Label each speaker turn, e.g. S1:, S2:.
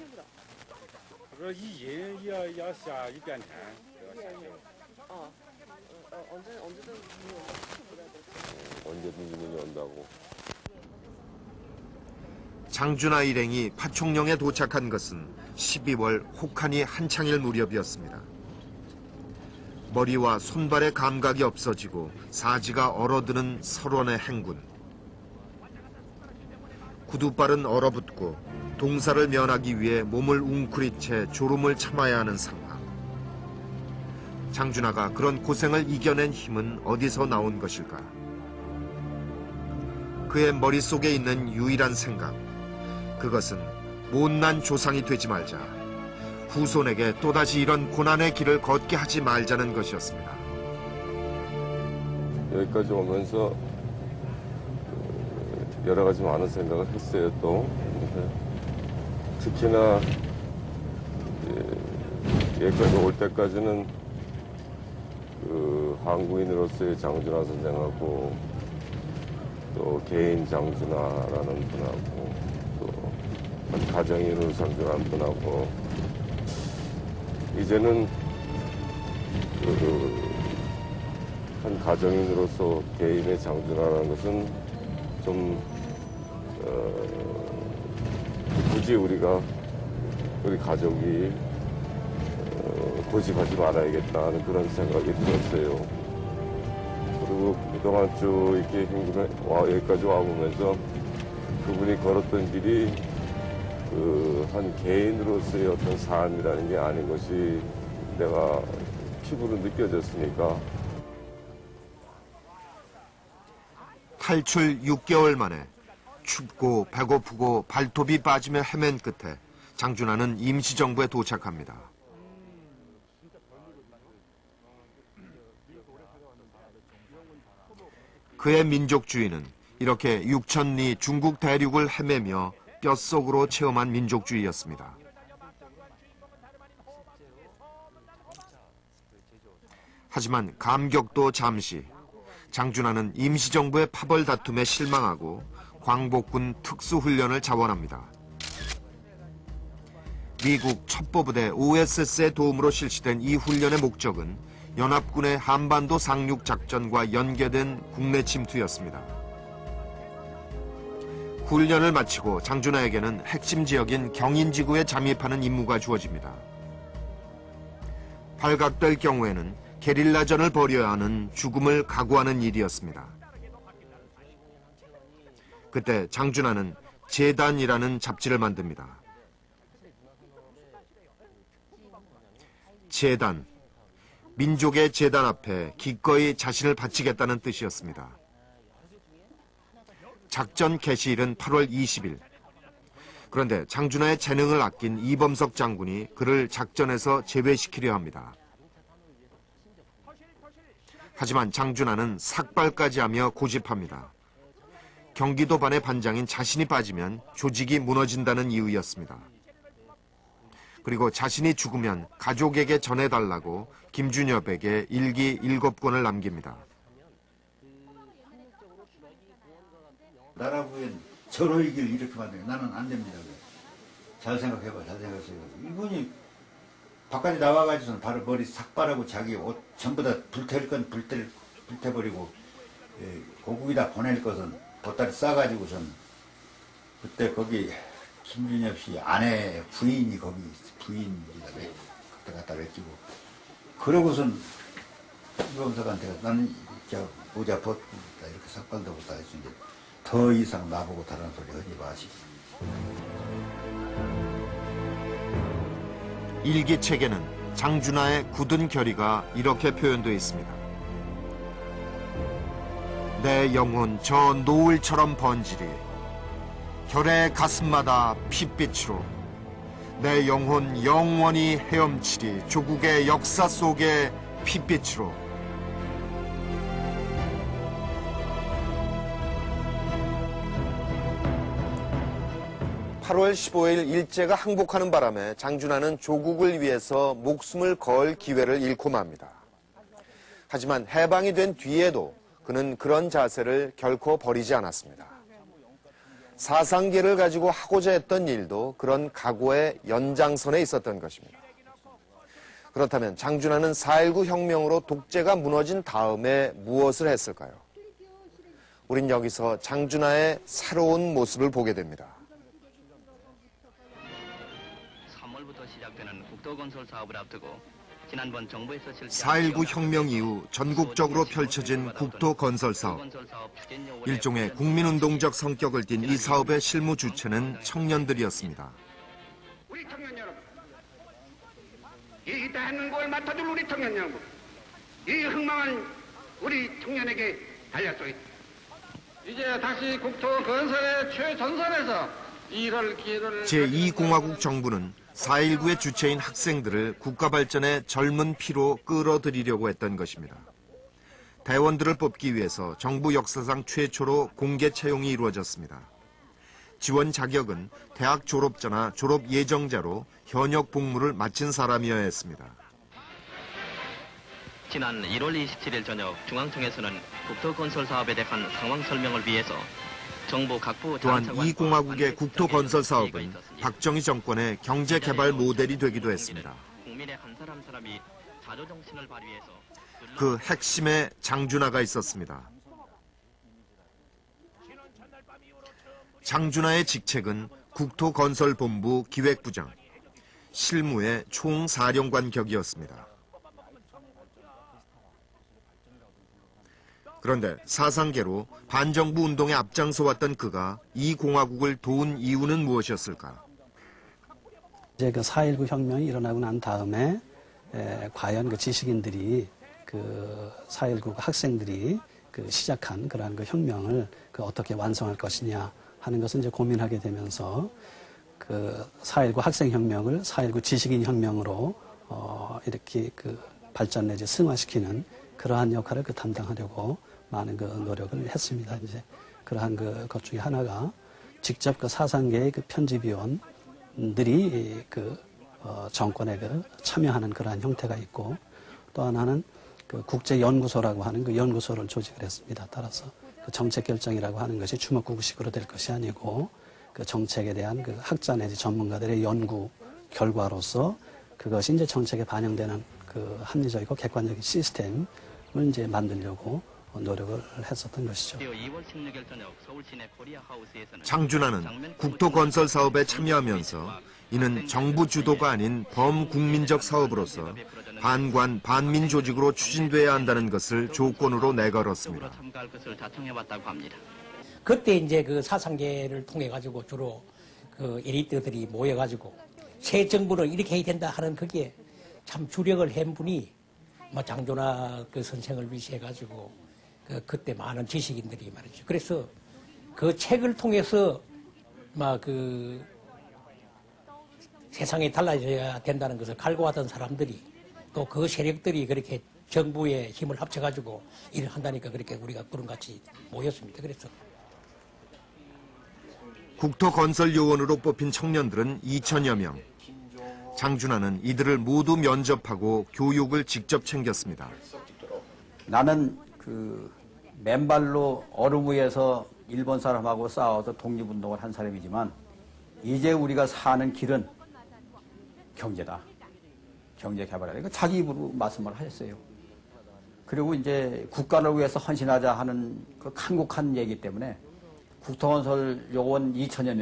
S1: 他说一人要下1遍天，要下去。
S2: 언제든지 문이 온다고.
S3: 장준하 일행이 파총령에 도착한 것은 12월 혹한이 한창일 무렵이었습니다. 머리와 손발의 감각이 없어지고 사지가 얼어드는 설원의 행군. 구두발은 얼어붙고 동사를 면하기 위해 몸을 웅크리채 졸음을 참아야 하는 상황. 장준하가 그런 고생을 이겨낸 힘은 어디서 나온 것일까? 그의 머릿속에 있는 유일한 생각. 그것은 못난 조상이 되지 말자. 후손에게 또다시 이런 고난의 길을 걷게 하지 말자는 것이었습니다.
S2: 여기까지 오면서 여러 가지 많은 생각을 했어요, 또. 특히나 여기까지 올 때까지는 그 한국인으로서의 장준하 선생하고 또 개인 장준하라는 분하고 또 가정인으로 장준하는 분하고 이제는 한 가정인으로서 개인의 장준하라는 것은 좀 굳이 우리 가족이 고집하지 말아야겠다는 그런 생각이 들었어요. 그리고 그동안 쭉 이렇게 여기까지 와보면서 그분이 걸었던 길이 한 개인으로서의 어떤 삶이라는 게 아닌 것이 내가 피부로 느껴졌으니까.
S3: 탈출 6개월 만에 춥고 배고프고 발톱이 빠지며 헤맨 끝에 장준하는 임시정부에 도착합니다. 그의 민족주의는 이렇게 6,000리 중국 대륙을 헤매며 뼛속으로 체험한 민족주의였습니다. 하지만 감격도 잠시. 장준하는 임시정부의 파벌 다툼에 실망하고 광복군 특수훈련을 자원합니다. 미국 첩보부대 OSS의 도움으로 실시된 이 훈련의 목적은 연합군의 한반도 상륙 작전과 연계된 국내 침투였습니다. 훈련을 마치고 장준하에게는 핵심 지역인 경인지구에 잠입하는 임무가 주어집니다. 발각될 경우에는 게릴라전을 벌여야 하는 죽음을 각오하는 일이었습니다. 그때 장준하는 재단이라는 잡지를 만듭니다. 재단, 민족의 재단 앞에 기꺼이 자신을 바치겠다는 뜻이었습니다. 작전 개시일은 8월 20일. 그런데 장준하의 재능을 아낀 이범석 장군이 그를 작전에서 제외시키려 합니다. 하지만 장준하는 삭발까지 하며 고집합니다. 경기도반의 반장인 자신이 빠지면 조직이 무너진다는 이유였습니다. 그리고 자신이 죽으면 가족에게 전해달라고 김준엽에게 일기 7권을 남깁니다.
S4: 나라부엔 절호의 길 이렇게 만들어. 나는 안 됩니다. 잘 생각해봐. 잘 생각해봐. 이분이 바깥에 나와가지고는 바로 머리 삭발하고 자기 옷 전부 다 불태울 건 불태버리고 고국에다 보낼 것은 보따리 싸가지고선 그때 거기 김준엽 씨 아내 부인이 거기 부인이다 갖다 맡기고 그러고선 이범석한테 나는 모자 벗고 이렇게 삭발도 못다 했으니 더 이상 나보고 다른 소리 하지 마시고.
S3: 일기책에는 장준하의 굳은 결의가 이렇게 표현되어 있습니다. 내 영혼 저 노을처럼 번지리 결의 가슴마다 핏빛으로 내 영혼 영원히 헤엄치리 조국의 역사 속의 핏빛으로. (8월 15일) 일제가 항복하는 바람에 장준하는 조국을 위해서 목숨을 걸 기회를 잃고 맙니다. 하지만 해방이 된 뒤에도 그는 그런 자세를 결코 버리지 않았습니다. 사상계를 가지고 하고자 했던 일도 그런 각오의 연장선에 있었던 것입니다. 그렇다면 장준하는 4.19 혁명으로 독재가 무너진 다음에 무엇을 했을까요? 우린 여기서 장준하의 새로운 모습을 보게 됩니다.
S5: 3월부터 시작되는 국토건설 사업을 앞두고 지난번 정부에서
S3: 4.19 혁명 이후 전국적으로 펼쳐진 국토건설 사업. 일종의 국민운동적 성격을 띤 이 사업의 실무 주체는 청년들이었습니다.
S6: 우리 청년 여러분, 이 대한민국을 맡아줄 우리 청년 여러분, 이 흥망은 우리 청년에게 달렸소이다. 이제 다시 국토건설의 최전선에서 일할 기회를
S3: 제2공화국 정부는 4.19의 주체인 학생들을 국가 발전의 젊은 피로 끌어들이려고 했던 것입니다. 대원들을 뽑기 위해서 정부 역사상 최초로 공개 채용이 이루어졌습니다. 지원 자격은 대학 졸업자나 졸업 예정자로 현역 복무를 마친 사람이어야 했습니다.
S5: 지난 1월 27일 저녁 중앙청에서는 국토건설 사업에 대한 상황 설명을 위해서 정부 각부
S3: 또한 이 공화국의 국토건설 사업은 박정희 정권의 경제개발 모델이 되기도 했습니다.
S5: 국민의 한 사람 사람이 자조정신을 발휘해서
S3: 그 핵심에 장준하가 있었습니다. 장준하의 직책은 국토건설본부 기획부장, 실무의 총사령관 격이었습니다. 그런데 사상계로 반정부 운동에 앞장서왔던 그가 이 공화국을 도운 이유는 무엇이었을까?
S7: 이제 그 4.19 혁명이 일어나고 난 다음에 과연 그 지식인들이 그 4.19 학생들이 그 시작한 그러한 그 혁명을 그 어떻게 완성할 것이냐 하는 것을 이제 고민하게 되면서 그 4.19 학생혁명을 4.19 지식인 혁명으로 이렇게 그 발전 내지 승화시키는 그러한 역할을 그 담당하려고 많은 그 노력을 했습니다. 이제 그러한 것 중에 하나가 직접 그 사상계의 그 편집위원들이 그 정권에 그 참여하는 그러한 형태가 있고, 또 하나는 그 국제연구소라고 하는 그 연구소를 조직을 했습니다. 따라서 그 정책 결정이라고 하는 것이 주먹구구식으로 될 것이 아니고 그 정책에 대한 그 학자 내지 전문가들의 연구 결과로서 그것이 이제 정책에 반영되는 그 합리적이고 객관적인 시스템을 이제 만들려고 노력을 했었던 것이죠.
S5: 2월 16일 저녁 서울 시내 코리아 하우스에서는
S3: 장준하는 국토건설 사업에 참여하면서 이는 정부 주도가 아닌 범국민적 사업으로서 반관, 반민 조직으로 추진돼야 한다는 것을 조건으로 내걸었습니다.
S5: 참가할 것을 다통해왔다고 합니다.
S8: 그때 이제 그 사상계를 통해 가지고 주로 그 엘리트들이 모여 가지고 새 정부를 이렇게 해야 된다 하는 그게 참 주력을 한 분이 장준하 그 선생을 위시해 가지고 그때 많은 지식인들이 말이죠. 그래서 그 책을 통해서 그 세상이 달라져야 된다는 것을 갈구하던 사람들이 또 그 세력들이 그렇게 정부의 힘을 합쳐가지고 일을 한다니까 그렇게 우리가 구름같이 모였습니다. 그래서
S3: 국토건설요원으로 뽑힌 청년들은 2천여 명. 장준하는 이들을 모두 면접하고 교육을 직접 챙겼습니다.
S9: 나는 그 맨발로 얼음 위에서 일본 사람하고 싸워서 독립운동을 한 사람이지만 이제 우리가 사는 길은 경제다. 경제개발이다. 자기 입으로 말씀을 하셨어요. 그리고 이제 국가를 위해서 헌신하자 하는 그 간곡한 얘기 때문에 국토건설 요원 2천여 명